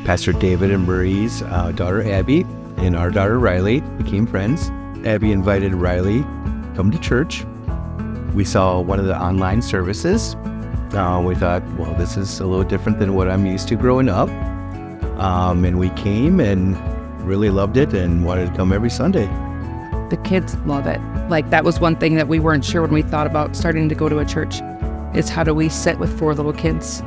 Pastor David and Marie's daughter Abby and our daughter Riley became friends. Abby invited Riley to come to church. We saw one of the online services. We thought, well, this is a little different than what I'm used to growing up. And we came and really loved it and wanted to come every Sunday. The kids love it. Like, that was one thing that we weren't sure when we thought about starting to go to a church, is how do we sit with 4 little kids?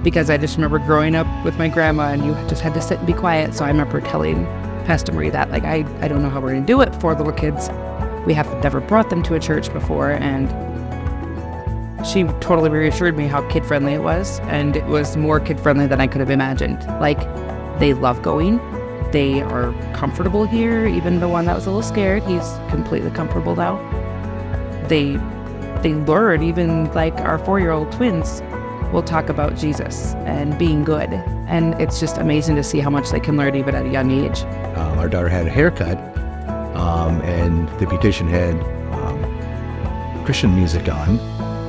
Because I just remember growing up with my grandma and you just had to sit and be quiet. So I remember telling Pastor Marie that, like, I don't know how we're going to do it, 4 little kids. We have never brought them to a church before. And she totally reassured me how kid-friendly it was. And it was more kid-friendly than I could have imagined. Like, they love going. They are comfortable here. Even the one that was a little scared, he's completely comfortable now. They learn, even like our 4-year-old twins will talk about Jesus and being good. And it's just amazing to see how much they can learn even at a young age. Our daughter had a haircut, and the beautician had Christian music on.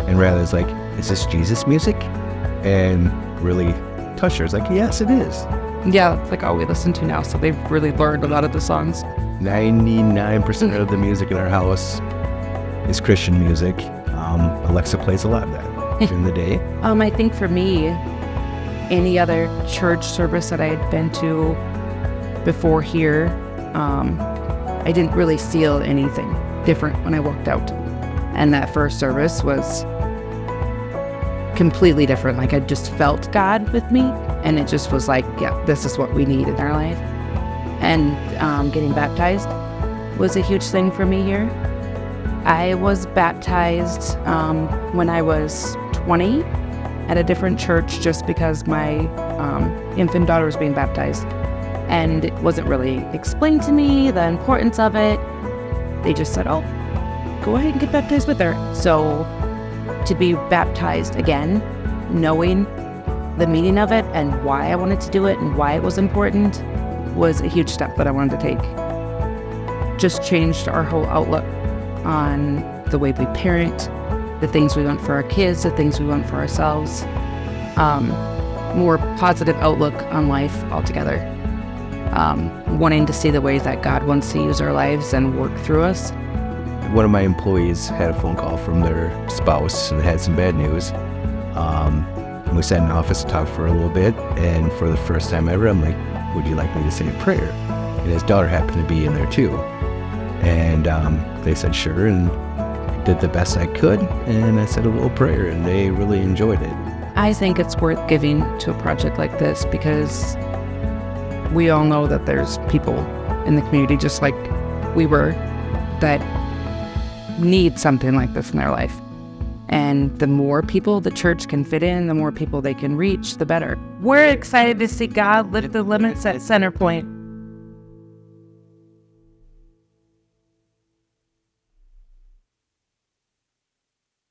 And Riley's like, is this Jesus music? And really touched her. It's like, yes, it is. Yeah, it's like all we listen to now. So they've really learned a lot of the songs. 99% of the music in our house is Christian music. Alexa plays a lot of that during the day. I think for me, any other church service that I had been to before here, I didn't really feel anything different when I walked out. And that first service was completely different. Like, I just felt God with me, and it just was like, yeah, this is what we need in our life. And getting baptized was a huge thing for me here. I was baptized when I was 20 at a different church, just because my infant daughter was being baptized. And it wasn't really explained to me the importance of it. They just said, oh, go ahead and get baptized with her. So to be baptized again, knowing the meaning of it and why I wanted to do it and why it was important, was a huge step that I wanted to take. Just changed our whole outlook on the way we parent, the things we want for our kids, the things we want for ourselves. More positive outlook on life altogether. Wanting to see the ways that God wants to use our lives and work through us. One of my employees had a phone call from their spouse and had some bad news. We sat in the office to talk for a little bit, and for the first time ever, I'm like, would you like me to say a prayer? And his daughter happened to be in there too. And they said sure, and I did the best I could, and I said a little prayer, and they really enjoyed it. I think it's worth giving to a project like this, because we all know that there's people in the community, just like we were, that need something like this in their life. And the more people the church can fit in, the more people they can reach, the better. We're excited to see God lift the limits at Centerpoint.